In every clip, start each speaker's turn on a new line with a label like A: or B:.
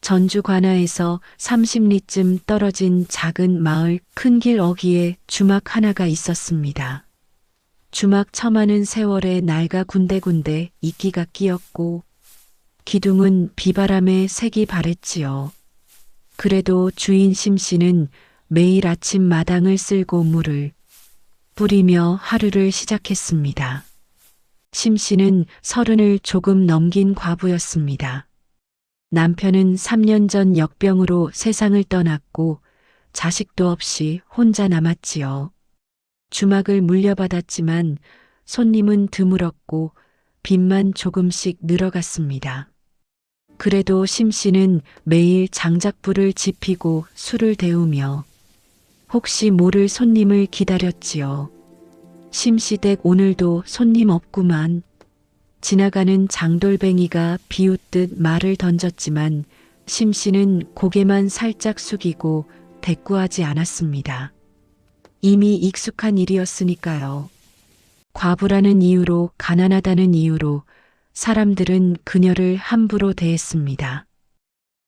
A: 전주 관아에서 30리쯤 떨어진 작은 마을 큰 길 어귀에 주막 하나가 있었습니다. 주막 처마는 세월에 낡아 군데군데 이끼가 끼었고 기둥은 비바람에 색이 바랬지요. 그래도 주인 심씨는 매일 아침 마당을 쓸고 물을 뿌리며 하루를 시작했습니다. 심씨는 30을 조금 넘긴 과부였습니다. 남편은 3년 전 역병으로 세상을 떠났고 자식도 없이 혼자 남았지요. 주막을 물려받았지만 손님은 드물었고 빚만 조금씩 늘어갔습니다. 그래도 심씨는 매일 장작불을 지피고 술을 데우며 혹시 모를 손님을 기다렸지요. 심씨댁 오늘도 손님 없구만. 지나가는 장돌뱅이가 비웃듯 말을 던졌지만 심씨는 고개만 살짝 숙이고 대꾸하지 않았습니다. 이미 익숙한 일이었으니까요. 과부라는 이유로, 가난하다는 이유로 사람들은 그녀를 함부로 대했습니다.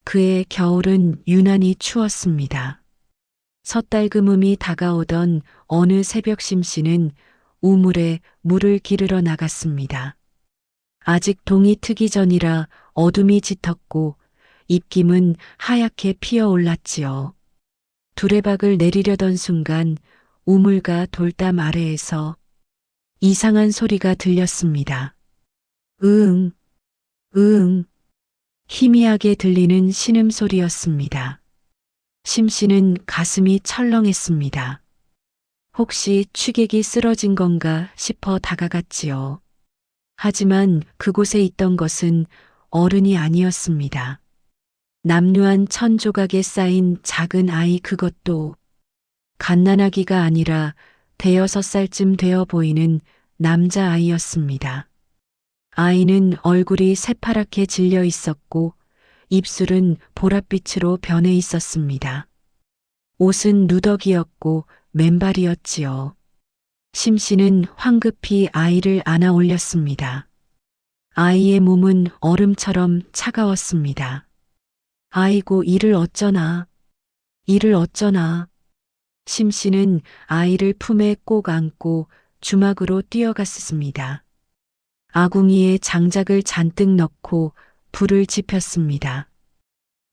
A: 그의 겨울은 유난히 추웠습니다. 섣달금음이 다가오던 어느 새벽 심씨는 우물에 물을 기르러 나갔습니다. 아직 동이 트기 전이라 어둠이 짙었고 입김은 하얗게 피어올랐지요. 두레박을 내리려던 순간 우물가 돌담 아래에서 이상한 소리가 들렸습니다. 으응, 으응. 희미하게 들리는 신음소리였습니다. 심씨는 가슴이 철렁했습니다. 혹시 취객이 쓰러진 건가 싶어 다가갔지요. 하지만 그곳에 있던 것은 어른이 아니었습니다. 남루한 천 조각에 쌓인 작은 아이, 그것도 갓난아기가 아니라 5살쯤 되어 보이는 남자아이였습니다. 아이는 얼굴이 새파랗게 질려 있었고 입술은 보랏빛으로 변해 있었습니다. 옷은 누더기였고 맨발이었지요. 심씨는 황급히 아이를 안아 올렸습니다. 아이의 몸은 얼음처럼 차가웠습니다. 아이고, 이를 어쩌나. 이를 어쩌나. 심씨는 아이를 품에 꼭 안고 주막으로 뛰어갔습니다. 아궁이에 장작을 잔뜩 넣고 불을 지폈습니다.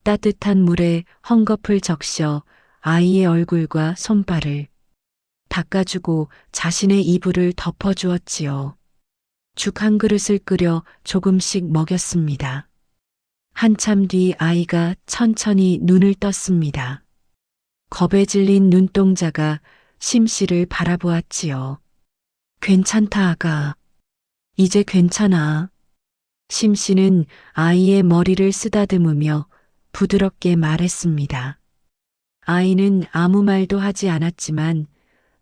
A: 따뜻한 물에 헝겊을 적셔 아이의 얼굴과 손발을 닦아주고 자신의 이불을 덮어주었지요. 죽 한 그릇을 끓여 조금씩 먹였습니다. 한참 뒤 아이가 천천히 눈을 떴습니다. 겁에 질린 눈동자가 심씨를 바라보았지요. 괜찮다, 아가. 이제 괜찮아. 심씨는 아이의 머리를 쓰다듬으며 부드럽게 말했습니다. 아이는 아무 말도 하지 않았지만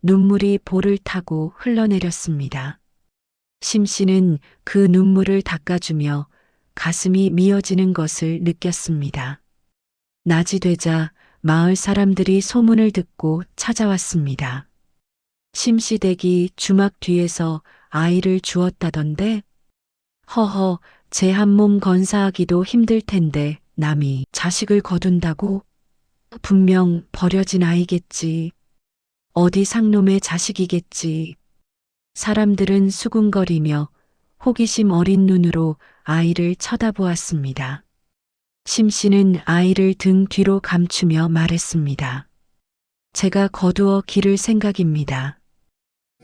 A: 눈물이 볼을 타고 흘러내렸습니다. 심씨는 그 눈물을 닦아주며 가슴이 미어지는 것을 느꼈습니다. 낮이 되자 마을 사람들이 소문을 듣고 찾아왔습니다. 심씨 댁이 주막 뒤에서 아이를 주었다던데? 허허, 제 한 몸 건사하기도 힘들 텐데 남이 자식을 거둔다고? 분명 버려진 아이겠지. 어디 상놈의 자식이겠지. 사람들은 수군거리며 호기심 어린 눈으로 아이를 쳐다보았습니다. 심씨는 아이를 등 뒤로 감추며 말했습니다. 제가 거두어 기를 생각입니다.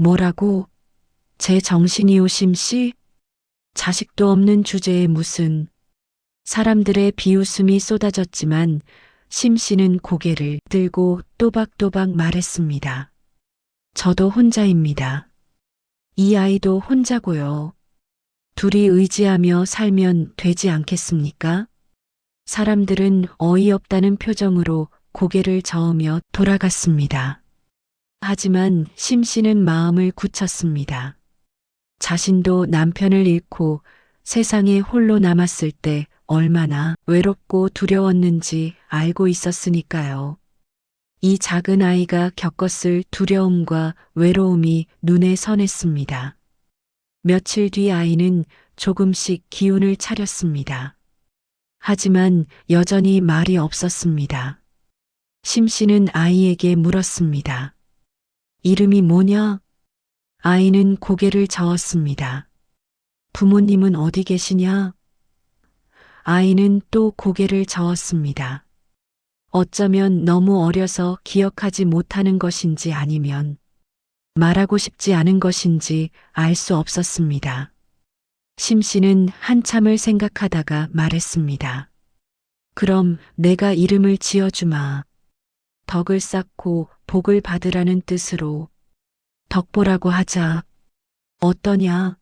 A: 뭐라고? 제 정신이오, 심씨? 자식도 없는 주제에 무슨. 사람들의 비웃음이 쏟아졌지만 심씨는 고개를 들고 또박또박 말했습니다. 저도 혼자입니다. 이 아이도 혼자고요. 둘이 의지하며 살면 되지 않겠습니까? 사람들은 어이없다는 표정으로 고개를 저으며 돌아갔습니다. 하지만 심씨는 마음을 굳혔습니다. 자신도 남편을 잃고 세상에 홀로 남았을 때 얼마나 외롭고 두려웠는지 알고 있었으니까요. 이 작은 아이가 겪었을 두려움과 외로움이 눈에 선했습니다. 며칠 뒤 아이는 조금씩 기운을 차렸습니다. 하지만 여전히 말이 없었습니다. 심 씨는 아이에게 물었습니다. 이름이 뭐냐? 아이는 고개를 저었습니다. 부모님은 어디 계시냐? 아이는 또 고개를 저었습니다. 어쩌면 너무 어려서 기억하지 못하는 것인지 아니면 말하고 싶지 않은 것인지 알 수 없었습니다. 심 씨는 한참을 생각하다가 말했습니다. 그럼 내가 이름을 지어주마. 덕을 쌓고 복을 받으라는 뜻으로 덕보라고 하자. 어떠냐?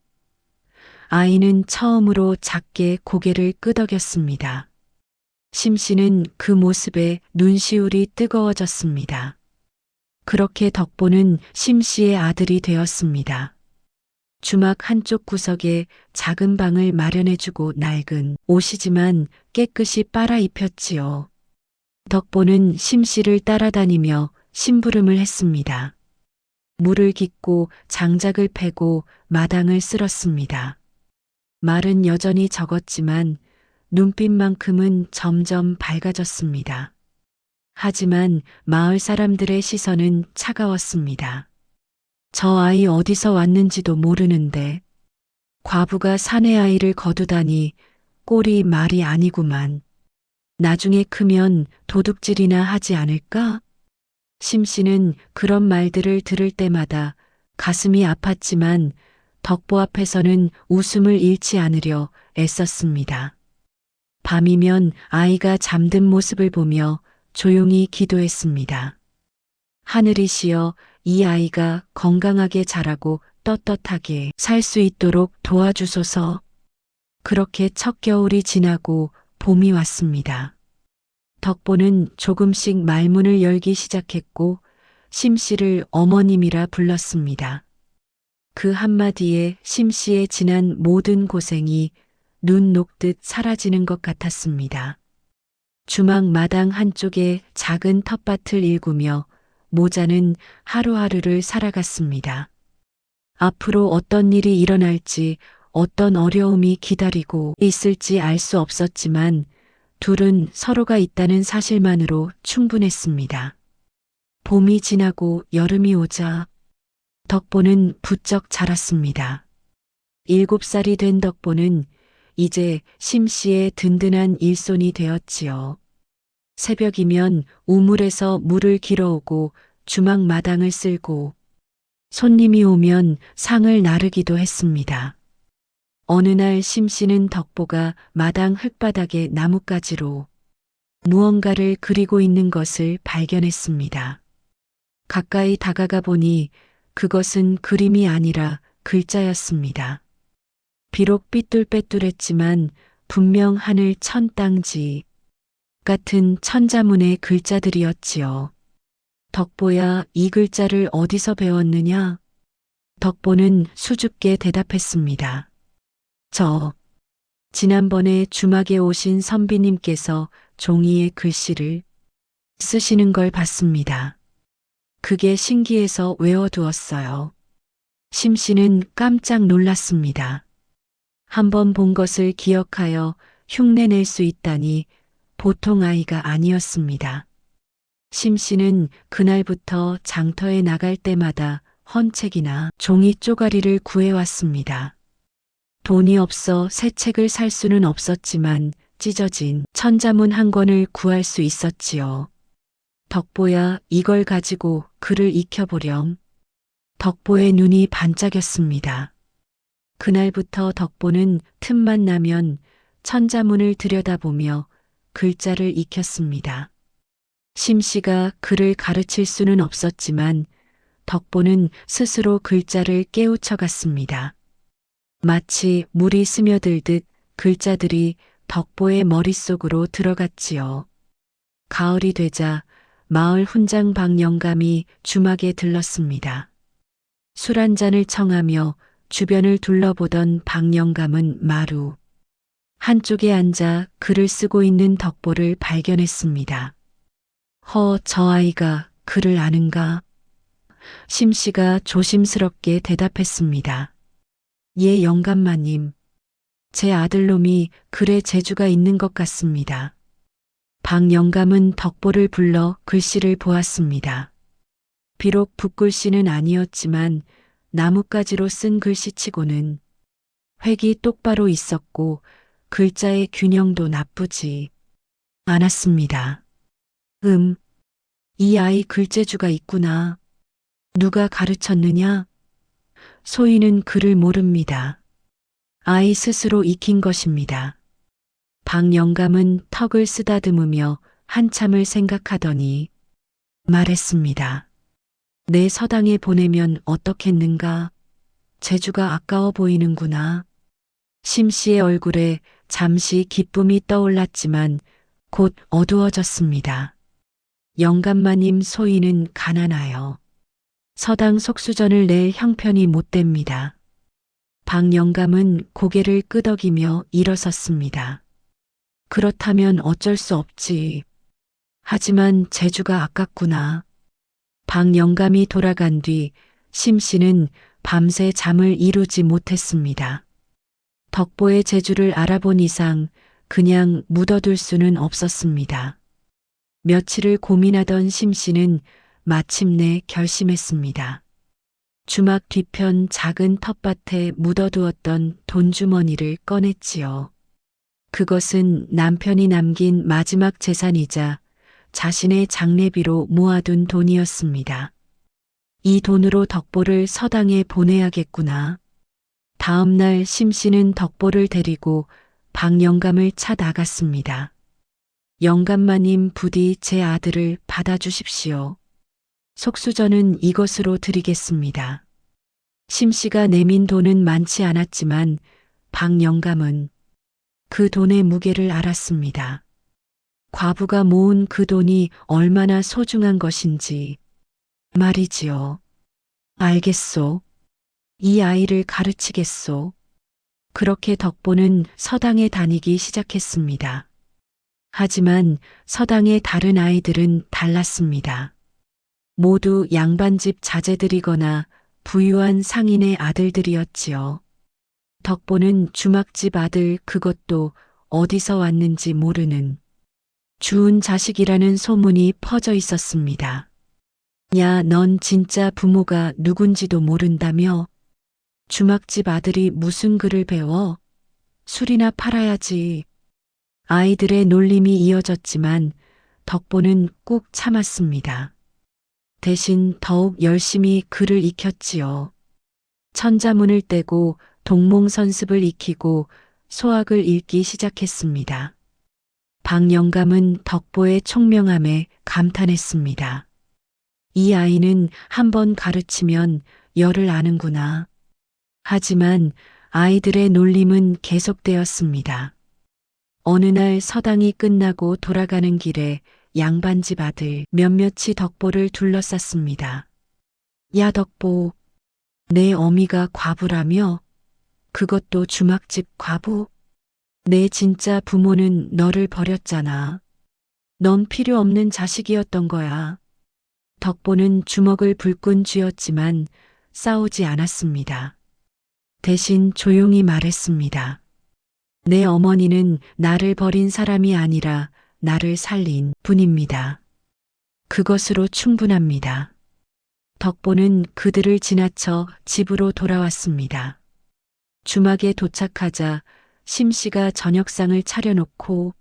A: 아이는 처음으로 작게 고개를 끄덕였습니다. 심 씨는 그 모습에 눈시울이 뜨거워졌습니다. 그렇게 덕보는 심 씨의 아들이 되었습니다. 주막 한쪽 구석에 작은 방을 마련해주고 낡은 옷이지만 깨끗이 빨아 입혔지요. 덕보는 심 씨를 따라다니며 심부름을 했습니다. 물을 깃고 장작을 패고 마당을 쓸었습니다. 말은 여전히 적었지만 눈빛만큼은 점점 밝아졌습니다. 하지만 마을 사람들의 시선은 차가웠습니다. 저 아이 어디서 왔는지도 모르는데 과부가 사내 아이를 거두다니 꼴이 말이 아니구만. 나중에 크면 도둑질이나 하지 않을까? 심 씨는 그런 말들을 들을 때마다 가슴이 아팠지만 덕보 앞에서는 웃음을 잃지 않으려 애썼습니다. 밤이면 아이가 잠든 모습을 보며 조용히 기도했습니다. 하늘이시여, 이 아이가 건강하게 자라고 떳떳하게 살 수 있도록 도와주소서. 그렇게 첫 겨울이 지나고 봄이 왔습니다. 덕보는 조금씩 말문을 열기 시작했고 심 씨를 어머님이라 불렀습니다. 그 한마디에 심 씨의 지난 모든 고생이 눈 녹듯 사라지는 것 같았습니다. 주막 마당 한쪽에 작은 텃밭을 일구며 모자는 하루하루를 살아갔습니다. 앞으로 어떤 일이 일어날지, 어떤 어려움이 기다리고 있을지 알 수 없었지만 둘은 서로가 있다는 사실만으로 충분했습니다. 봄이 지나고 여름이 오자 덕보는 부쩍 자랐습니다. 7살이 된 덕보는 이제 심 씨의 든든한 일손이 되었지요. 새벽이면 우물에서 물을 길어오고 주막 마당을 쓸고 손님이 오면 상을 나르기도 했습니다. 어느 날 심 씨는 덕보가 마당 흙바닥에 나뭇가지로 무언가를 그리고 있는 것을 발견했습니다. 가까이 다가가 보니 그것은 그림이 아니라 글자였습니다. 비록 삐뚤빼뚤했지만 분명 하늘 천땅지 같은 천자문의 글자들이었지요. 덕보야, 이 글자를 어디서 배웠느냐? 덕보는 수줍게 대답했습니다. 지난번에 주막에 오신 선비님께서 종이에 글씨를 쓰시는 걸 봤습니다. 그게 신기해서 외워두었어요. 심 씨는 깜짝 놀랐습니다. 한번 본 것을 기억하여 흉내낼 수 있다니 보통 아이가 아니었습니다. 심 씨는 그날부터 장터에 나갈 때마다 헌책이나 종이 쪼가리를 구해왔습니다. 돈이 없어 새 책을 살 수는 없었지만 찢어진 천자문 한 권을 구할 수 있었지요. 덕보야, 이걸 가지고 글을 익혀보렴. 덕보의 눈이 반짝였습니다. 그날부터 덕보는 틈만 나면 천자문을 들여다보며 글자를 익혔습니다. 심 씨가 글을 가르칠 수는 없었지만 덕보는 스스로 글자를 깨우쳐갔습니다. 마치 물이 스며들듯 글자들이 덕보의 머릿속으로 들어갔지요. 가을이 되자 마을 훈장방 영감이 주막에 들렀습니다. 술 한 잔을 청하며 주변을 둘러보던 박 영감은 마루 한쪽에 앉아 글을 쓰고 있는 덕보를 발견했습니다. 저 아이가 글을 아는가? 심 씨가 조심스럽게 대답했습니다. 예, 영감마님. 제 아들놈이 글에 재주가 있는 것 같습니다. 박 영감은 덕보를 불러 글씨를 보았습니다. 비록 붓글씨는 아니었지만 나뭇가지로 쓴 글씨치고는 획이 똑바로 있었고 글자의 균형도 나쁘지 않았습니다. 이 아이 글재주가 있구나. 누가 가르쳤느냐? 소희는 글을 모릅니다. 아이 스스로 익힌 것입니다. 박 영감은 턱을 쓰다듬으며 한참을 생각하더니 말했습니다. 내 서당에 보내면 어떻겠는가? 재주가 아까워 보이는구나. 심씨의 얼굴에 잠시 기쁨이 떠올랐지만 곧 어두워졌습니다. 영감마님 소희는 가난하여 서당 속수전을 낼 형편이 못 됩니다. 박 영감은 고개를 끄덕이며 일어섰습니다. 그렇다면 어쩔 수 없지. 하지만 재주가 아깝구나. 박 영감이 돌아간 뒤 심씨는 밤새 잠을 이루지 못했습니다. 덕보의 재주를 알아본 이상 그냥 묻어둘 수는 없었습니다. 며칠을 고민하던 심씨는 마침내 결심했습니다. 주막 뒤편 작은 텃밭에 묻어두었던 돈주머니를 꺼냈지요. 그것은 남편이 남긴 마지막 재산이자 자신의 장례비로 모아둔 돈이었습니다. 이 돈으로 덕보를 서당에 보내야겠구나. 다음 날 심씨는 덕보를 데리고 박 영감을 차 나갔습니다. 영감마님 부디 제 아들을 받아주십시오. 속수전은 이것으로 드리겠습니다. 심씨가 내민 돈은 많지 않았지만 박 영감은 그 돈의 무게를 알았습니다. 과부가 모은 그 돈이 얼마나 소중한 것인지 말이지요. 알겠소. 이 아이를 가르치겠소. 그렇게 덕보는 서당에 다니기 시작했습니다. 하지만 서당의 다른 아이들은 달랐습니다. 모두 양반집 자제들이거나 부유한 상인의 아들들이었지요. 덕보는 주막집 아들, 그것도 어디서 왔는지 모르는 주운 자식이라는 소문이 퍼져 있었습니다. 야, 넌 진짜 부모가 누군지도 모른다며? 주막집 아들이 무슨 글을 배워? 술이나 팔아야지. 아이들의 놀림이 이어졌지만 덕보는 꾹 참았습니다. 대신 더욱 열심히 글을 익혔지요. 천자문을 떼고 동몽선습을 익히고 소학을 읽기 시작했습니다. 박 영감은 덕보의 총명함에 감탄했습니다. 이 아이는 한번 가르치면 열을 아는구나. 하지만 아이들의 놀림은 계속되었습니다. 어느 날 서당이 끝나고 돌아가는 길에 양반집 아들 몇몇이 덕보를 둘러쌌습니다. 야, 덕보, 내 어미가 과부라며? 그것도 주막집 과부? 내 진짜 부모는 너를 버렸잖아. 넌 필요 없는 자식이었던 거야. 덕보는 주먹을 불끈 쥐었지만 싸우지 않았습니다. 대신 조용히 말했습니다. 내 어머니는 나를 버린 사람이 아니라 나를 살린 분입니다. 그것으로 충분합니다. 덕보는 그들을 지나쳐 집으로 돌아왔습니다. 주막에 도착하자 심씨가 저녁상을 차려놓고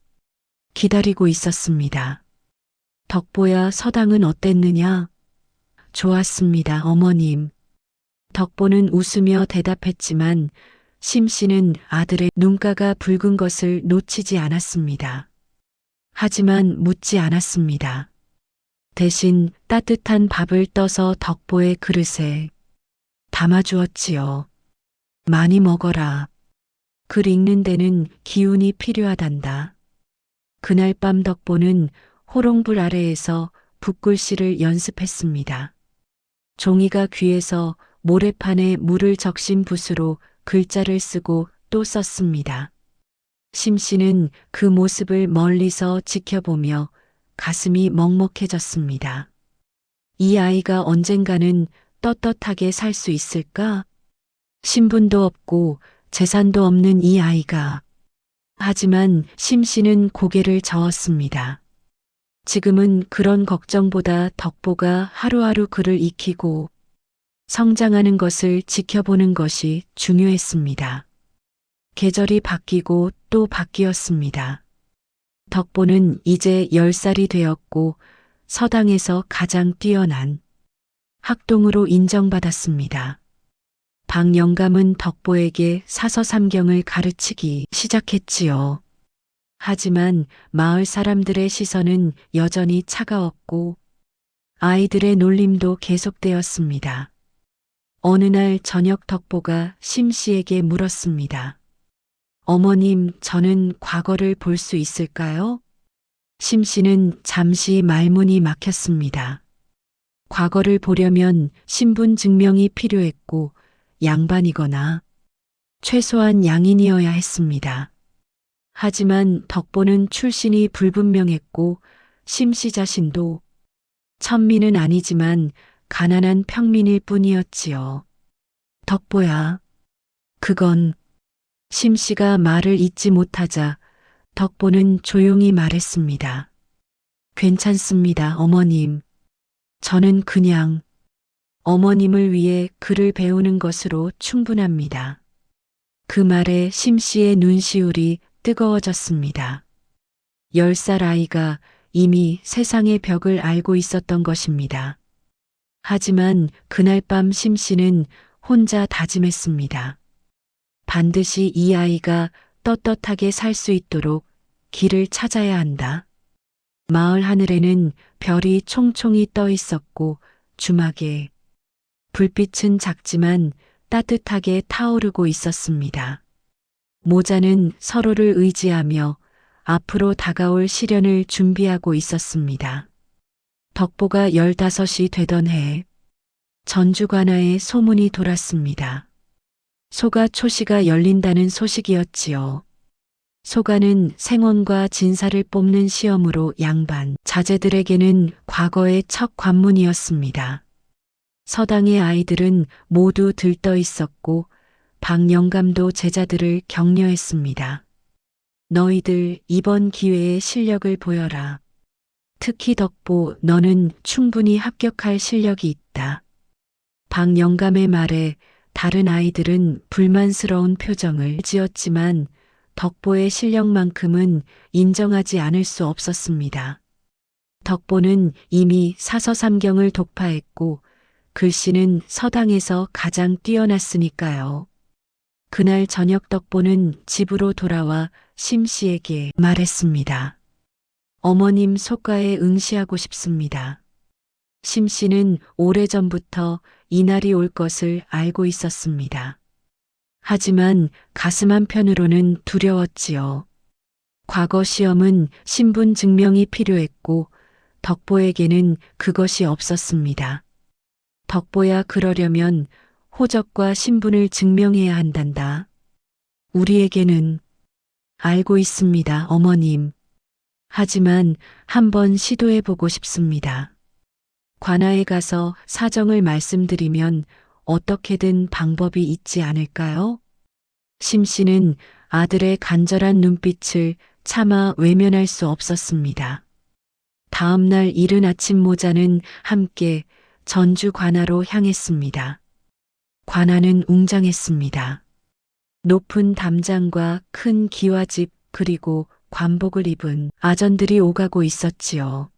A: 기다리고 있었습니다. 덕보야, 서당은 어땠느냐? 좋았습니다, 어머님. 덕보는 웃으며 대답했지만 심씨는 아들의 눈가가 붉은 것을 놓치지 않았습니다. 하지만 묻지 않았습니다. 대신 따뜻한 밥을 떠서 덕보의 그릇에 담아주었지요. 많이 먹어라. 글 읽는 데는 기운이 필요하단다. 그날 밤 덕보는 호롱불 아래에서 붓글씨를 연습했습니다. 종이가 귀에서 모래판에 물을 적신 붓으로 글자를 쓰고 또 썼습니다. 심씨는 그 모습을 멀리서 지켜보며 가슴이 먹먹해졌습니다. 이 아이가 언젠가는 떳떳하게 살 수 있을까? 신분도 없고 재산도 없는 이 아이가. 하지만 심 씨는 고개를 저었습니다. 지금은 그런 걱정보다 덕보가 하루하루 그를 익히고 성장하는 것을 지켜보는 것이 중요했습니다. 계절이 바뀌고 또 바뀌었습니다. 덕보는 이제 10살이 되었고 서당에서 가장 뛰어난 학동으로 인정받았습니다. 박 영감은 덕보에게 사서삼경을 가르치기 시작했지요. 하지만 마을 사람들의 시선은 여전히 차가웠고 아이들의 놀림도 계속되었습니다. 어느 날 저녁 덕보가 심 씨에게 물었습니다. 어머님, 저는 과거를 볼 수 있을까요? 심 씨는 잠시 말문이 막혔습니다. 과거를 보려면 신분 증명이 필요했고 양반이거나 최소한 양인이어야 했습니다. 하지만 덕보는 출신이 불분명했고 심 씨 자신도 천민은 아니지만 가난한 평민일 뿐이었지요. 덕보야, 그건. 심 씨가 말을 잇지 못하자 덕보는 조용히 말했습니다. 괜찮습니다, 어머님. 저는 그냥 어머님을 위해 글을 배우는 것으로 충분합니다. 그 말에 심 씨의 눈시울이 뜨거워졌습니다. 10살 아이가 이미 세상의 벽을 알고 있었던 것입니다. 하지만 그날 밤 심 씨는 혼자 다짐했습니다. 반드시 이 아이가 떳떳하게 살 수 있도록 길을 찾아야 한다. 마을 하늘에는 별이 총총히 떠 있었고 주막에 불빛은 작지만 따뜻하게 타오르고 있었습니다. 모자는 서로를 의지하며 앞으로 다가올 시련을 준비하고 있었습니다. 덕보가 15이 되던 해 전주 관아에 소문이 돌았습니다. 소가 초시가 열린다는 소식이었지요. 소가는 생원과 진사를 뽑는 시험으로 양반 자제들에게는 과거의 첫 관문이었습니다. 서당의 아이들은 모두 들떠 있었고 박 영감도 제자들을 격려했습니다. 너희들 이번 기회에 실력을 보여라. 특히 덕보, 너는 충분히 합격할 실력이 있다. 박 영감의 말에 다른 아이들은 불만스러운 표정을 지었지만 덕보의 실력만큼은 인정하지 않을 수 없었습니다. 덕보는 이미 사서삼경을 독파했고 글씨는 서당에서 가장 뛰어났으니까요. 그날 저녁 덕보는 집으로 돌아와 심 씨에게 말했습니다. 어머님 소가에 응시하고 싶습니다. 심 씨는 오래전부터 이날이 올 것을 알고 있었습니다. 하지만 가슴 한편으로는 두려웠지요. 과거 시험은 신분 증명이 필요했고 덕보에게는 그것이 없었습니다. 덕보야, 그러려면 호적과 신분을 증명해야 한단다. 우리에게는. 알고 있습니다, 어머님. 하지만 한번 시도해보고 싶습니다. 관아에 가서 사정을 말씀드리면 어떻게든 방법이 있지 않을까요? 심 씨는 아들의 간절한 눈빛을 차마 외면할 수 없었습니다. 다음 날 이른 아침 모자는 함께 전주 관아로 향했습니다. 관아는 웅장했습니다. 높은 담장과 큰 기와집 그리고 관복을 입은 아전들이 오가고 있었지요.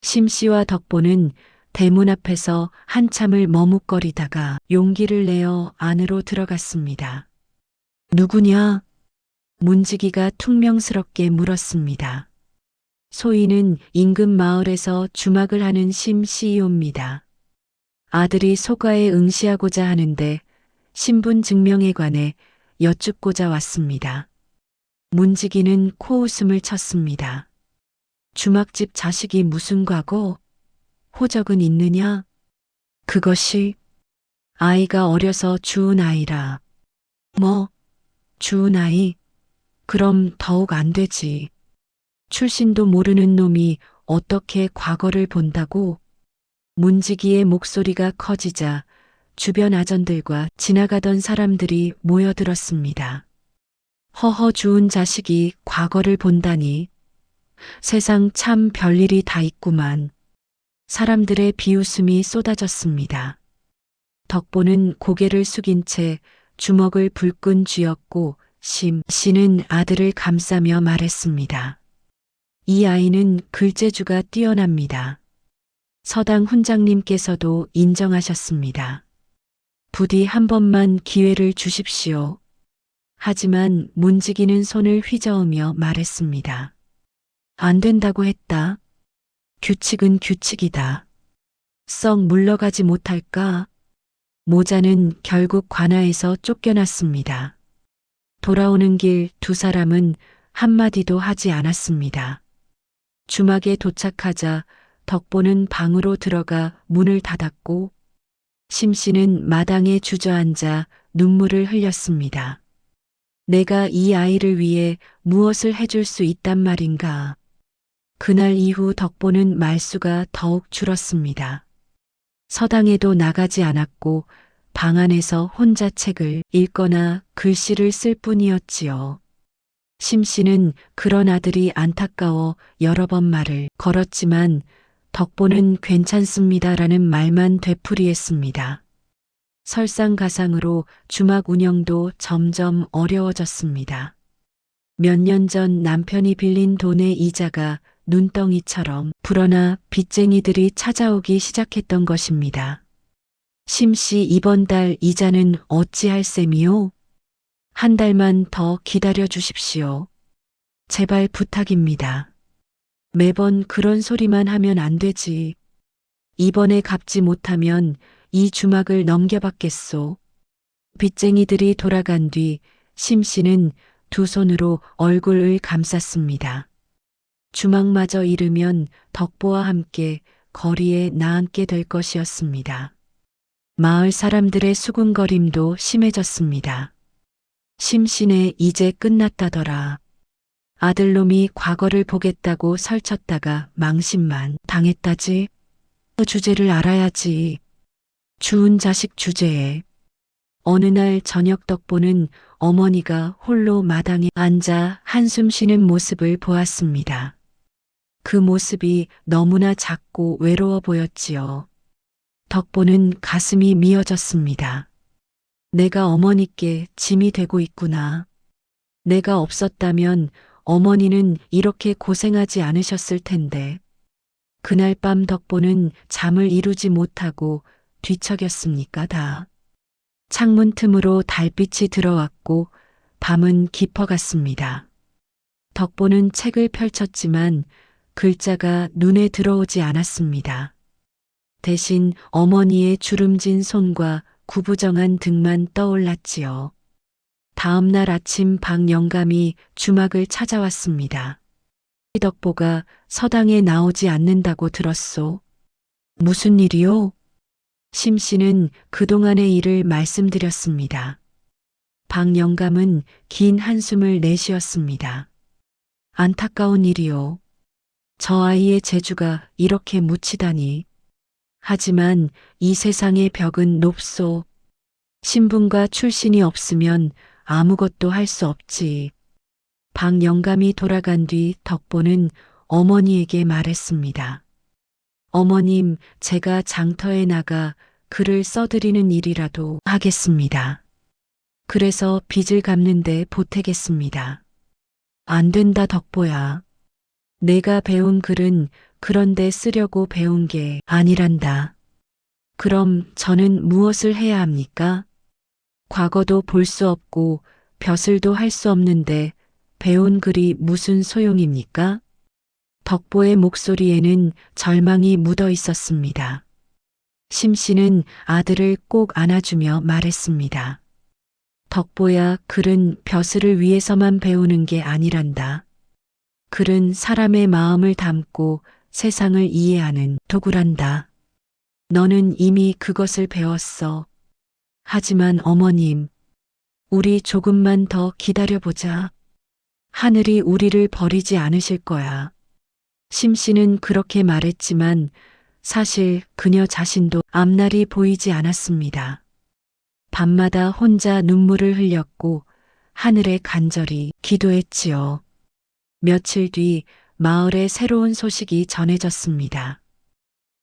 A: 심 씨와 덕보는 대문 앞에서 한참을 머뭇거리다가 용기를 내어 안으로 들어갔습니다. 누구냐? 문지기가 퉁명스럽게 물었습니다. 소인은 인근 마을에서 주막을 하는 심 CEO입니다. 아들이 소가에 응시하고자 하는데 신분 증명에 관해 여쭙고자 왔습니다. 문지기는 코웃음을 쳤습니다. 주막집 자식이 무슨 과거? 호적은 있느냐? 그것이 아이가 어려서 주운 아이라. 뭐? 주운 아이? 그럼 더욱 안 되지. 출신도 모르는 놈이 어떻게 과거를 본다고? 문지기의 목소리가 커지자 주변 아전들과 지나가던 사람들이 모여들었습니다. 허허 주운 자식이 과거를 본다니. 세상 참 별일이 다 있구만. 사람들의 비웃음이 쏟아졌습니다. 덕보는 고개를 숙인 채 주먹을 불끈 쥐었고 심 씨는 아들을 감싸며 말했습니다. 이 아이는 글재주가 뛰어납니다. 서당 훈장님께서도 인정하셨습니다. 부디 한 번만 기회를 주십시오. 하지만 문지기는 손을 휘저으며 말했습니다. 안 된다고 했다. 규칙은 규칙이다. 썩 물러가지 못할까? 모자는 결국 관아에서 쫓겨났습니다. 돌아오는 길 두 사람은 한마디도 하지 않았습니다. 주막에 도착하자 덕보는 방으로 들어가 문을 닫았고 심씨는 마당에 주저앉아 눈물을 흘렸습니다. 내가 이 아이를 위해 무엇을 해줄 수 있단 말인가. 그날 이후 덕보는 말수가 더욱 줄었습니다. 서당에도 나가지 않았고 방 안에서 혼자 책을 읽거나 글씨를 쓸 뿐이었지요. 심씨는 그런 아들이 안타까워 여러 번 말을 걸었지만 덕보는 괜찮습니다라는 말만 되풀이했습니다. 설상가상으로 주막 운영도 점점 어려워졌습니다. 몇 년 전 남편이 빌린 돈의 이자가 눈덩이처럼 불어나 빚쟁이들이 찾아오기 시작했던 것입니다. 심씨 이번 달 이자는 어찌할 셈이요? 한 달만 더 기다려 주십시오. 제발 부탁입니다. 매번 그런 소리만 하면 안 되지. 이번에 갚지 못하면 이 주막을 넘겨받겠소. 빚쟁이들이 돌아간 뒤 심씨는 두 손으로 얼굴을 감쌌습니다. 주막마저 잃으면 덕보와 함께 거리에 나앉게 될 것이었습니다. 마을 사람들의 수군거림도 심해졌습니다. 심씨네 이제 끝났다더라. 아들놈이 과거를 보겠다고 설쳤다가 망신만 당했다지. 그 주제를 알아야지. 주운 자식 주제에. 어느 날 저녁 덕보는 어머니가 홀로 마당에 앉아 한숨 쉬는 모습을 보았습니다. 그 모습이 너무나 작고 외로워 보였지요. 덕보는 가슴이 미어졌습니다. 내가 어머니께 짐이 되고 있구나. 내가 없었다면 어머니는 이렇게 고생하지 않으셨을 텐데. 그날 밤 덕보는 잠을 이루지 못하고 뒤척였습니까 다. 창문 틈으로 달빛이 들어왔고 밤은 깊어갔습니다. 덕보는 책을 펼쳤지만 글자가 눈에 들어오지 않았습니다. 대신 어머니의 주름진 손과 구부정한 등만 떠올랐지요. 다음 날 아침 방 영감이 주막을 찾아왔습니다. 덕보가 서당에 나오지 않는다고 들었소. 무슨 일이요? 심씨는 그동안의 일을 말씀드렸습니다. 방 영감은 긴 한숨을 내쉬었습니다. 안타까운 일이요. 저 아이의 재주가 이렇게 묻히다니. 하지만 이 세상의 벽은 높소. 신분과 출신이 없으면 아무것도 할 수 없지. 방 영감이 돌아간 뒤 덕보는 어머니에게 말했습니다. 어머님, 제가 장터에 나가 글을 써드리는 일이라도 하겠습니다. 그래서 빚을 갚는데 보태겠습니다. 안 된다 덕보야. 내가 배운 글은 그런데 쓰려고 배운 게 아니란다. 그럼 저는 무엇을 해야 합니까? 과거도 볼 수 없고 벼슬도 할 수 없는데 배운 글이 무슨 소용입니까? 덕보의 목소리에는 절망이 묻어 있었습니다. 심씨는 아들을 꼭 안아주며 말했습니다. 덕보야, 글은 벼슬을 위해서만 배우는 게 아니란다. 글은 사람의 마음을 담고 세상을 이해하는 도구란다. 너는 이미 그것을 배웠어. 하지만 어머님, 우리 조금만 더 기다려보자. 하늘이 우리를 버리지 않으실 거야. 심씨는 그렇게 말했지만 사실 그녀 자신도 앞날이 보이지 않았습니다. 밤마다 혼자 눈물을 흘렸고 하늘에 간절히 기도했지요. 며칠 뒤 마을에 새로운 소식이 전해졌습니다.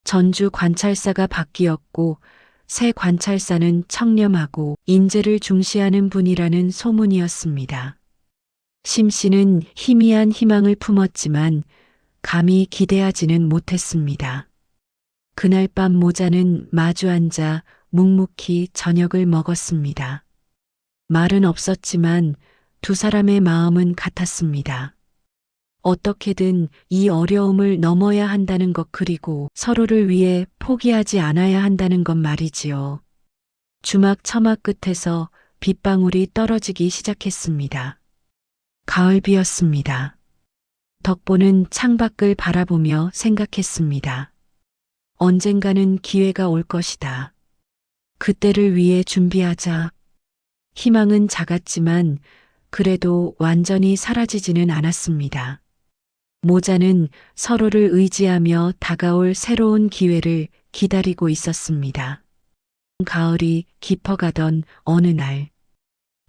A: 전주 관찰사가 바뀌었고 새 관찰사는 청렴하고 인재를 중시하는 분이라는 소문이었습니다. 심 씨는 희미한 희망을 품었지만 감히 기대하지는 못했습니다. 그날 밤 모자는 마주 앉아 묵묵히 저녁을 먹었습니다. 말은 없었지만 두 사람의 마음은 같았습니다. 어떻게든 이 어려움을 넘어야 한다는 것, 그리고 서로를 위해 포기하지 않아야 한다는 것 말이지요. 주막 처막 끝에서 빗방울이 떨어지기 시작했습니다. 가을비였습니다. 덕보는 창밖을 바라보며 생각했습니다. 언젠가는 기회가 올 것이다. 그때를 위해 준비하자. 희망은 작았지만 그래도 완전히 사라지지는 않았습니다. 모자는 서로를 의지하며 다가올 새로운 기회를 기다리고 있었습니다. 가을이 깊어가던 어느 날,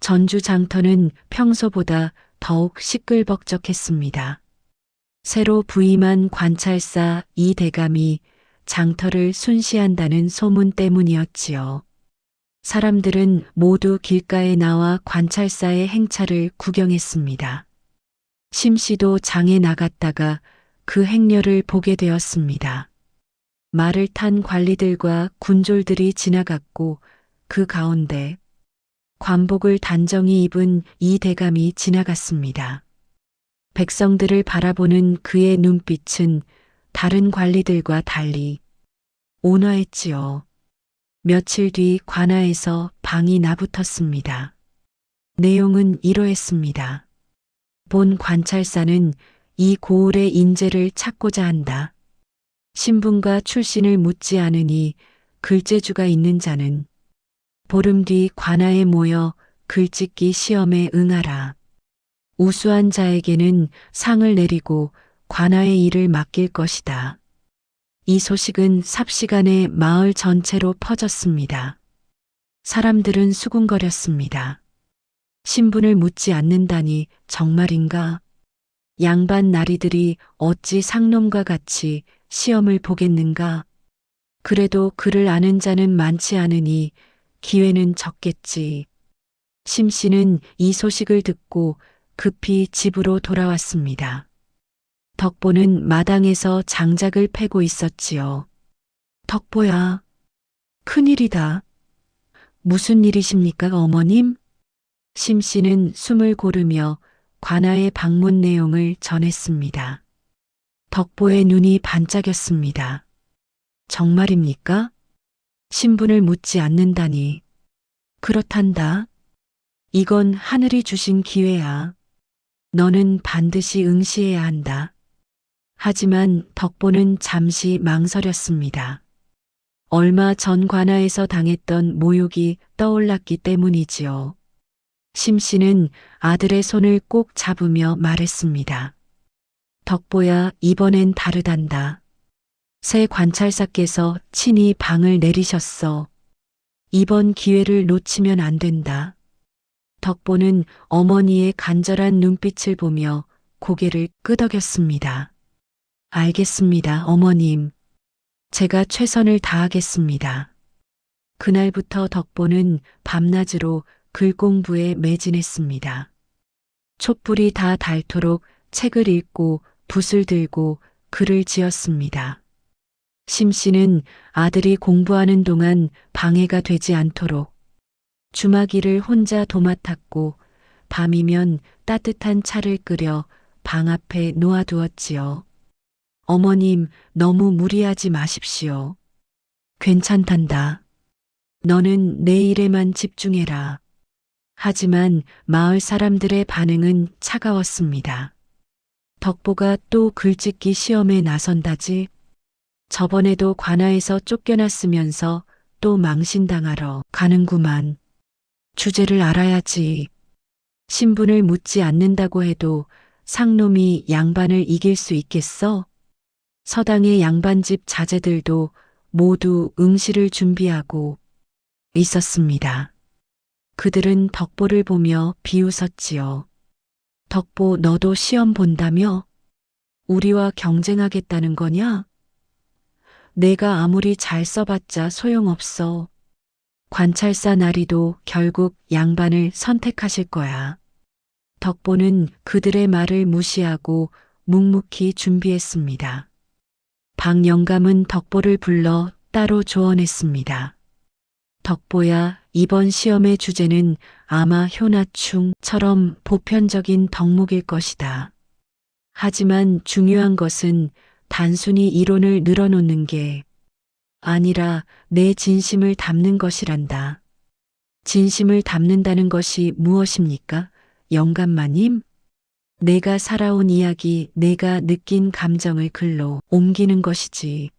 A: 전주 장터는 평소보다 더욱 시끌벅적했습니다. 새로 부임한 관찰사 이 대감이 장터를 순시한다는 소문 때문이었지요. 사람들은 모두 길가에 나와 관찰사의 행차를 구경했습니다. 심 씨도 장에 나갔다가 그 행렬을 보게 되었습니다. 말을 탄 관리들과 군졸들이 지나갔고 그 가운데 관복을 단정히 입은 이 대감이 지나갔습니다. 백성들을 바라보는 그의 눈빛은 다른 관리들과 달리 온화했지요. 며칠 뒤 관아에서 방이 나붙었습니다. 내용은 이러했습니다. 본 관찰사는 이 고을의 인재를 찾고자 한다. 신분과 출신을 묻지 않으니 글재주가 있는 자는 보름 뒤 관아에 모여 글짓기 시험에 응하라. 우수한 자에게는 상을 내리고 관아의 일을 맡길 것이다. 이 소식은 삽시간에 마을 전체로 퍼졌습니다. 사람들은 수군거렸습니다. 신분을 묻지 않는다니 정말인가? 양반 나리들이 어찌 상놈과 같이 시험을 보겠는가? 그래도 그를 아는 자는 많지 않으니 기회는 적겠지. 심 씨는 이 소식을 듣고 급히 집으로 돌아왔습니다. 덕보는 마당에서 장작을 패고 있었지요. 덕보야, 큰일이다. 무슨 일이십니까, 어머님? 심 씨는 숨을 고르며 관아의 방문 내용을 전했습니다. 덕보의 눈이 반짝였습니다. 정말입니까? 신분을 묻지 않는다니. 그렇단다. 이건 하늘이 주신 기회야. 너는 반드시 응시해야 한다. 하지만 덕보는 잠시 망설였습니다. 얼마 전 관아에서 당했던 모욕이 떠올랐기 때문이지요. 심 씨는 아들의 손을 꼭 잡으며 말했습니다. 덕보야, 이번엔 다르단다. 새 관찰사께서 친히 방을 내리셨어. 이번 기회를 놓치면 안 된다. 덕보는 어머니의 간절한 눈빛을 보며 고개를 끄덕였습니다. 알겠습니다, 어머님. 제가 최선을 다하겠습니다. 그날부터 덕보는 밤낮으로 글 공부에 매진했습니다. 촛불이 다 닳도록 책을 읽고 붓을 들고 글을 지었습니다. 심 씨는 아들이 공부하는 동안 방해가 되지 않도록 주마기를 혼자 도맡았고 밤이면 따뜻한 차를 끓여 방 앞에 놓아두었지요. 어머님, 너무 무리하지 마십시오. 괜찮단다. 너는 내 일에만 집중해라. 하지만 마을 사람들의 반응은 차가웠습니다. 덕보가 또 글짓기 시험에 나선다지. 저번에도 관아에서 쫓겨났으면서 또 망신당하러 가는구만. 주제를 알아야지. 신분을 묻지 않는다고 해도 상놈이 양반을 이길 수 있겠어? 서당의 양반집 자제들도 모두 응시를 준비하고 있었습니다. 그들은 덕보를 보며 비웃었지요. 덕보, 너도 시험 본다며? 우리와 경쟁하겠다는 거냐? 내가 아무리 잘 써봤자 소용없어. 관찰사 나리도 결국 양반을 선택하실 거야. 덕보는 그들의 말을 무시하고 묵묵히 준비했습니다. 박 영감은 덕보를 불러 따로 조언했습니다. 덕보야, 이번 시험의 주제는 아마 효나충처럼 보편적인 덕목일 것이다. 하지만 중요한 것은 단순히 이론을 늘어놓는 게 아니라 내 진심을 담는 것이란다. 진심을 담는다는 것이 무엇입니까? 영감마님? 내가 살아온 이야기, 내가 느낀 감정을 글로 옮기는 것이지.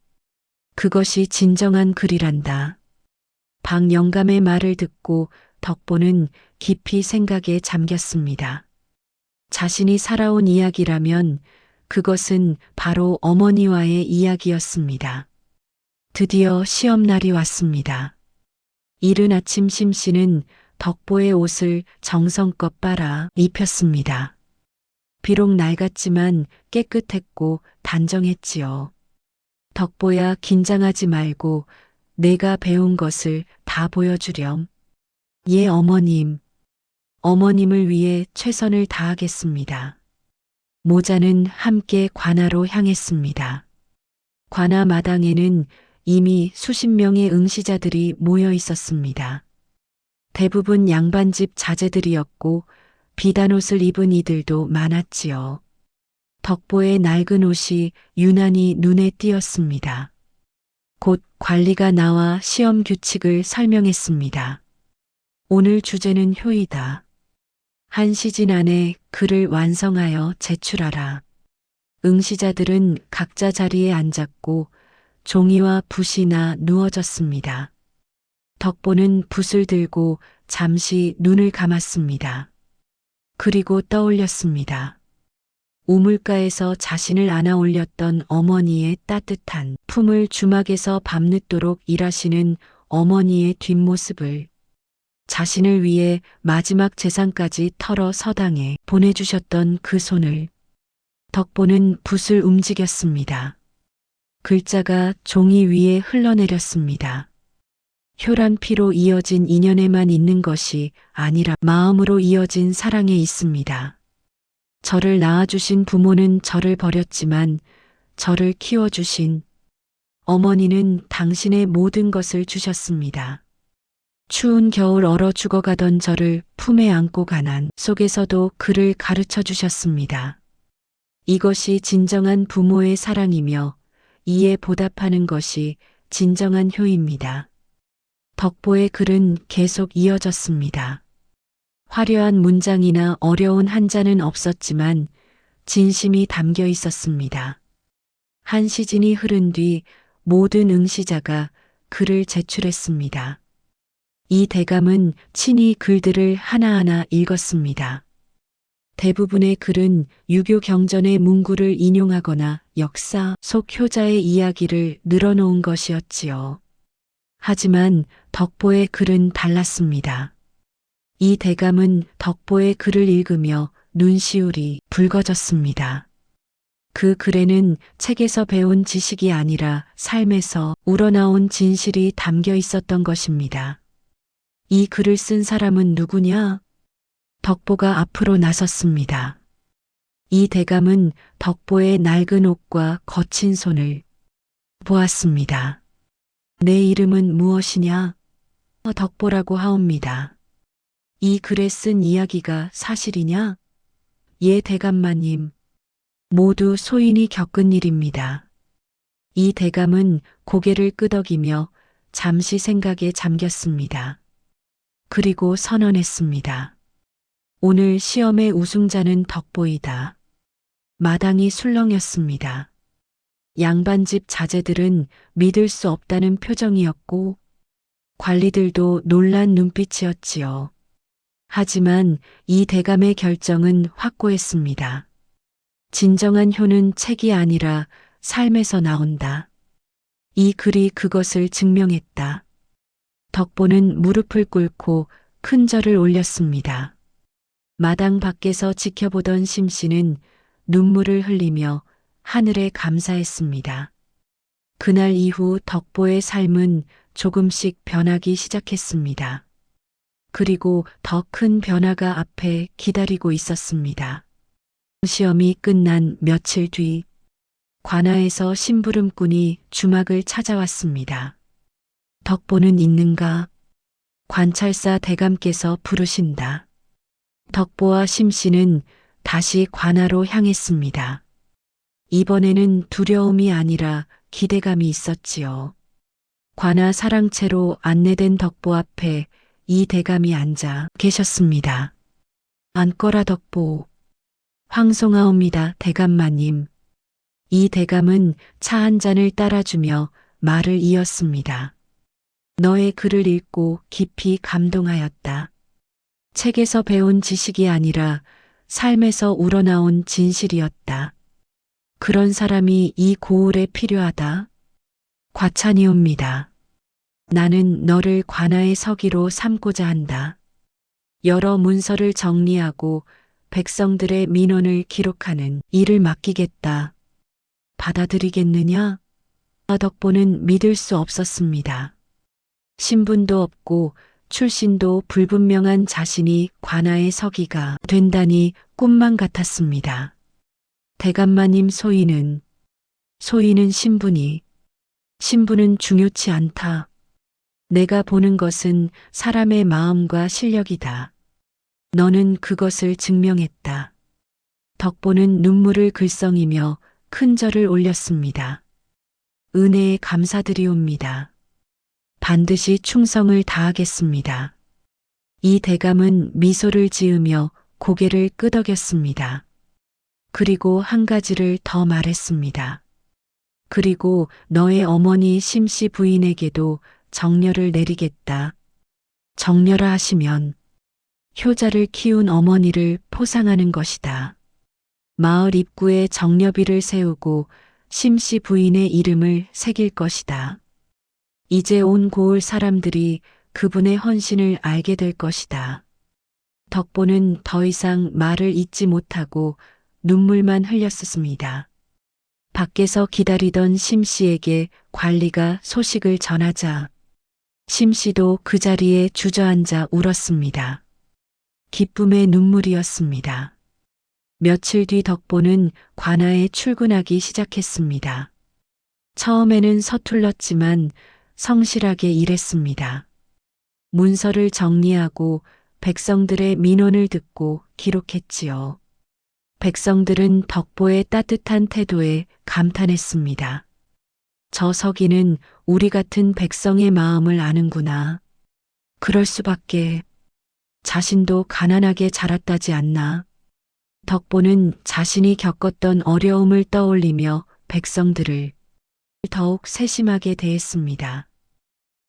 A: 그것이 진정한 글이란다. 박 영감의 말을 듣고 덕보는 깊이 생각에 잠겼습니다. 자신이 살아온 이야기라면 그것은 바로 어머니와의 이야기였습니다. 드디어 시험날이 왔습니다. 이른 아침 심씨는 덕보의 옷을 정성껏 빨아 입혔습니다. 비록 낡았지만 깨끗했고 단정했지요. 덕보야, 긴장하지 말고 내가 배운 것을 다 보여주렴. 예, 어머님. 어머님을 위해 최선을 다하겠습니다. 모자는 함께 관아로 향했습니다. 관아 마당에는 이미 수십 명의 응시자들이 모여 있었습니다. 대부분 양반집 자제들이었고 비단옷을 입은 이들도 많았지요. 덕보의 낡은 옷이 유난히 눈에 띄었습니다. 곧 관리가 나와 시험 규칙을 설명했습니다. 오늘 주제는 효이다. 한 시즌 안에 글을 완성하여 제출하라. 응시자들은 각자 자리에 앉았고 종이와 붓이나 누워졌습니다. 덕보는 붓을 들고 잠시 눈을 감았습니다. 그리고 떠올렸습니다. 우물가에서 자신을 안아 올렸던 어머니의 따뜻한 품을 주막에서 밤늦도록 일하시는 어머니의 뒷모습을, 자신을 위해 마지막 재산까지 털어 서당에 보내주셨던 그 손을. 덕보는 붓을 움직였습니다. 글자가 종이 위에 흘러내렸습니다. 혈한 피로 이어진 인연에만 있는 것이 아니라 마음으로 이어진 사랑에 있습니다. 저를 낳아주신 부모는 저를 버렸지만 저를 키워주신 어머니는 당신의 모든 것을 주셨습니다. 추운 겨울 얼어 죽어가던 저를 품에 안고 가난 속에서도 그를 가르쳐 주셨습니다. 이것이 진정한 부모의 사랑이며 이에 보답하는 것이 진정한 효입니다. 덕보의 글은 계속 이어졌습니다. 화려한 문장이나 어려운 한자는 없었지만 진심이 담겨 있었습니다. 한 시즌이 흐른 뒤 모든 응시자가 글을 제출했습니다. 이 대감은 친히 글들을 하나하나 읽었습니다. 대부분의 글은 유교 경전의 문구를 인용하거나 역사 속 효자의 이야기를 늘어놓은 것이었지요. 하지만 덕보의 글은 달랐습니다. 이 대감은 덕보의 글을 읽으며 눈시울이 붉어졌습니다. 그 글에는 책에서 배운 지식이 아니라 삶에서 우러나온 진실이 담겨 있었던 것입니다. 이 글을 쓴 사람은 누구냐? 덕보가 앞으로 나섰습니다. 이 대감은 덕보의 낡은 옷과 거친 손을 보았습니다. 내 이름은 무엇이냐? 덕보라고 하옵니다. 이 글에 쓴 이야기가 사실이냐? 예, 대감마님. 모두 소인이 겪은 일입니다. 이 대감은 고개를 끄덕이며 잠시 생각에 잠겼습니다. 그리고 선언했습니다. 오늘 시험의 우승자는 덕보이다. 마당이 술렁였습니다. 양반집 자제들은 믿을 수 없다는 표정이었고 관리들도 놀란 눈빛이었지요. 하지만 이 대감의 결정은 확고했습니다. 진정한 효는 책이 아니라 삶에서 나온다. 이 글이 그것을 증명했다. 덕보는 무릎을 꿇고 큰 절을 올렸습니다. 마당 밖에서 지켜보던 심 씨는 눈물을 흘리며 하늘에 감사했습니다. 그날 이후 덕보의 삶은 조금씩 변하기 시작했습니다. 그리고 더 큰 변화가 앞에 기다리고 있었습니다. 시험이 끝난 며칠 뒤 관아에서 심부름꾼이 주막을 찾아왔습니다. 덕보는 있는가? 관찰사 대감께서 부르신다. 덕보와 심 씨는 다시 관아로 향했습니다. 이번에는 두려움이 아니라 기대감이 있었지요. 관아 사랑채로 안내된 덕보 앞에 이 대감이 앉아 계셨습니다. 앉거라 덕보. 황송하옵니다 대감마님. 이 대감은 차 한 잔을 따라주며 말을 이었습니다. 너의 글을 읽고 깊이 감동하였다. 책에서 배운 지식이 아니라 삶에서 우러나온 진실이었다. 그런 사람이 이 고을에 필요하다. 과찬이옵니다. 나는 너를 관아의 서기로 삼고자 한다. 여러 문서를 정리하고 백성들의 민원을 기록하는 일을 맡기겠다. 받아들이겠느냐? 덕보는 믿을 수 없었습니다. 신분도 없고 출신도 불분명한 자신이 관아의 서기가 된다니 꿈만 같았습니다. 대감마님 소인은 신분은 중요치 않다. 내가 보는 것은 사람의 마음과 실력이다. 너는 그것을 증명했다. 덕보는 눈물을 글썽이며 큰 절을 올렸습니다. 은혜에 감사드리옵니다. 반드시 충성을 다하겠습니다. 이 대감은 미소를 지으며 고개를 끄덕였습니다. 그리고 한 가지를 더 말했습니다. 그리고 너의 어머니 심씨 부인에게도 정려를 내리겠다. 정려라 하시면 효자를 키운 어머니를 포상하는 것이다. 마을 입구에 정려비를 세우고 심씨 부인의 이름을 새길 것이다. 이제 온 고을 사람들이 그분의 헌신을 알게 될 것이다. 덕보는 더 이상 말을 잇지 못하고 눈물만 흘렸습니다. 밖에서 기다리던 심씨에게 관리가 소식을 전하자 심씨도 그 자리에 주저앉아 울었습니다. 기쁨의 눈물이었습니다. 며칠 뒤 덕보는 관아에 출근하기 시작했습니다. 처음에는 서툴렀지만 성실하게 일했습니다. 문서를 정리하고 백성들의 민원을 듣고 기록했지요. 백성들은 덕보의 따뜻한 태도에 감탄했습니다. 저 서기는 우리 같은 백성의 마음을 아는구나. 그럴 수밖에. 자신도 가난하게 자랐다지 않나. 덕보는 자신이 겪었던 어려움을 떠올리며 백성들을 더욱 세심하게 대했습니다.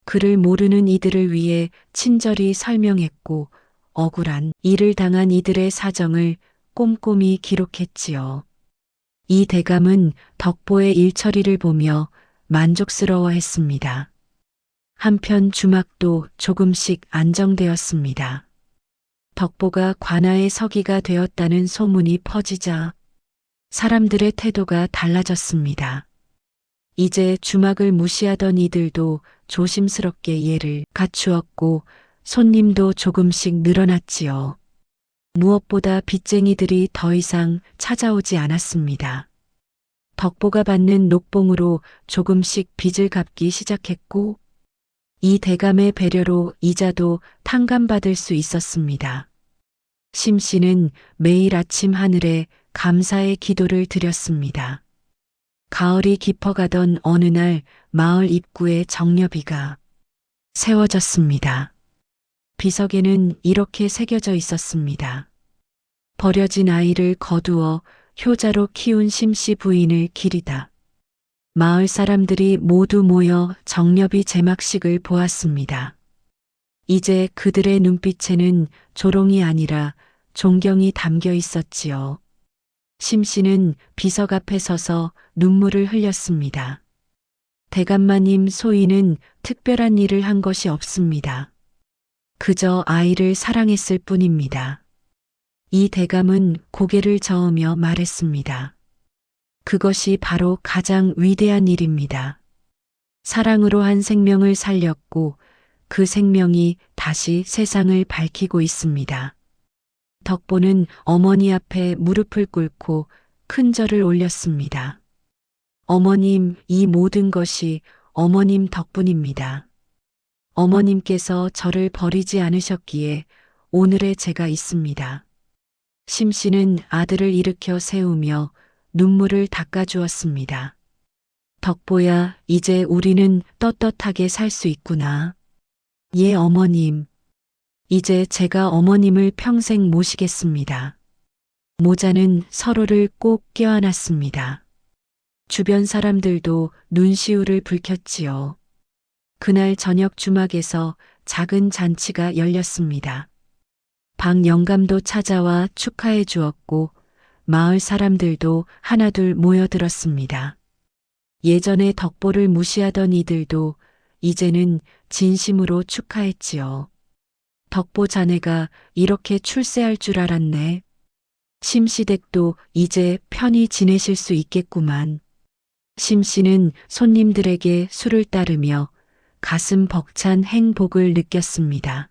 A: 그를 모르는 이들을 위해 친절히 설명했고 억울한 일을 당한 이들의 사정을 꼼꼼히 기록했지요. 이 대감은 덕보의 일처리를 보며 만족스러워했습니다. 한편 주막도 조금씩 안정되었습니다. 덕보가 관아의 서기가 되었다는 소문이 퍼지자 사람들의 태도가 달라졌습니다. 이제 주막을 무시하던 이들도 조심스럽게 예를 갖추었고 손님도 조금씩 늘어났지요. 무엇보다 빚쟁이들이 더 이상 찾아오지 않았습니다. 덕보가 받는 녹봉으로 조금씩 빚을 갚기 시작했고 이 대감의 배려로 이자도 탕감받을 수 있었습니다. 심씨는 매일 아침 하늘에 감사의 기도를 드렸습니다. 가을이 깊어가던 어느 날 마을 입구에 정려비가 세워졌습니다. 비석에는 이렇게 새겨져 있었습니다. 버려진 아이를 거두어 효자로 키운 심씨 부인을 기리다. 마을 사람들이 모두 모여 정려비 제막식을 보았습니다. 이제 그들의 눈빛에는 조롱이 아니라 존경이 담겨 있었지요. 심씨는 비석 앞에 서서 눈물을 흘렸습니다. 대감마님 소인은 특별한 일을 한 것이 없습니다. 그저 아이를 사랑했을 뿐입니다. 이 대감은 고개를 저으며 말했습니다. 그것이 바로 가장 위대한 일입니다. 사랑으로 한 생명을 살렸고 그 생명이 다시 세상을 밝히고 있습니다. 덕보는 어머니 앞에 무릎을 꿇고 큰 절을 올렸습니다. 어머님, 이 모든 것이 어머님 덕분입니다. 어머님께서 저를 버리지 않으셨기에 오늘의 제가 있습니다. 심씨는 아들을 일으켜 세우며 눈물을 닦아주었습니다. 덕보야, 이제 우리는 떳떳하게 살 수 있구나. 예, 어머님. 이제 제가 어머님을 평생 모시겠습니다. 모자는 서로를 꼭 껴안았습니다. 주변 사람들도 눈시울을 붉혔지요. 그날 저녁 주막에서 작은 잔치가 열렸습니다. 박 영감도 찾아와 축하해 주었고 마을 사람들도 하나둘 모여들었습니다. 예전에 덕보를 무시하던 이들도 이제는 진심으로 축하했지요. 덕보 자네가 이렇게 출세할 줄 알았네. 심씨댁도 이제 편히 지내실 수 있겠구만. 심씨는 손님들에게 술을 따르며 가슴 벅찬 행복을 느꼈습니다.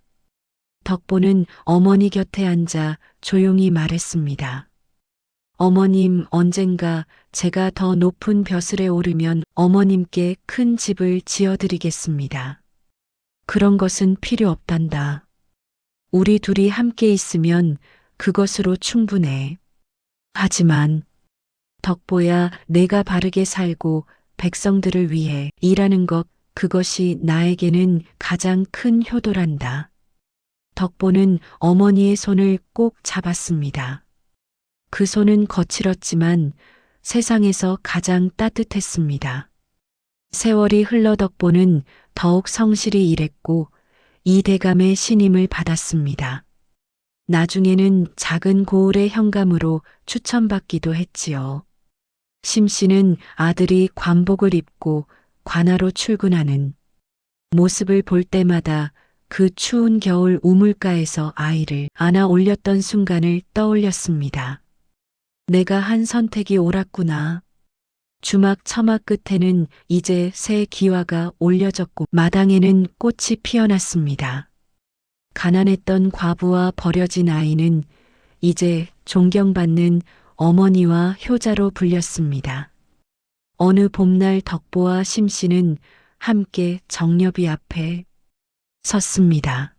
A: 덕보는 어머니 곁에 앉아 조용히 말했습니다. 어머님, 언젠가 제가 더 높은 벼슬에 오르면 어머님께 큰 집을 지어드리겠습니다. 그런 것은 필요 없단다. 우리 둘이 함께 있으면 그것으로 충분해. 하지만 덕보야, 내가 바르게 살고 백성들을 위해 일하는 것, 그것이 나에게는 가장 큰 효도란다. 덕보는 어머니의 손을 꼭 잡았습니다. 그 손은 거칠었지만 세상에서 가장 따뜻했습니다. 세월이 흘러 덕보는 더욱 성실히 일했고 이 대감의 신임을 받았습니다. 나중에는 작은 고을의 현감으로 추천받기도 했지요. 심씨는 아들이 관복을 입고 관하로 출근하는 모습을 볼 때마다 그 추운 겨울 우물가에서 아이를 안아 올렸던 순간을 떠올렸습니다. 내가 한 선택이 옳았구나. 주막 처막 끝에는 이제 새 기와가 올려졌고 마당에는 꽃이 피어났습니다. 가난했던 과부와 버려진 아이는 이제 존경받는 어머니와 효자로 불렸습니다. 어느 봄날 덕보와 심씨는 함께 정렵이 앞에 섰습니다.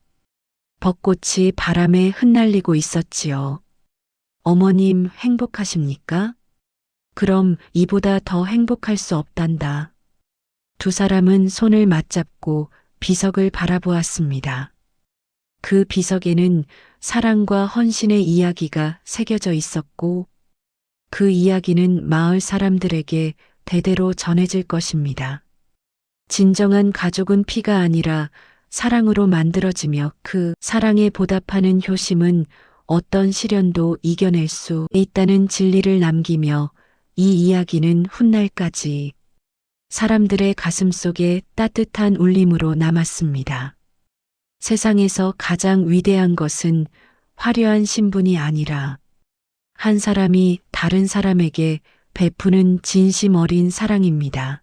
A: 벚꽃이 바람에 흩날리고 있었지요. 어머님 행복하십니까? 그럼 이보다 더 행복할 수 없단다. 두 사람은 손을 맞잡고 비석을 바라보았습니다. 그 비석에는 사랑과 헌신의 이야기가 새겨져 있었고 그 이야기는 마을 사람들에게 대대로 전해질 것입니다. 진정한 가족은 피가 아니라 사랑으로 만들어지며 그 사랑에 보답하는 효심은 어떤 시련도 이겨낼 수 있다는 진리를 남기며 이 이야기는 훗날까지 사람들의 가슴 속에 따뜻한 울림으로 남았습니다. 세상에서 가장 위대한 것은 화려한 신분이 아니라 한 사람이 다른 사람에게 베푸는 진심 어린 사랑입니다.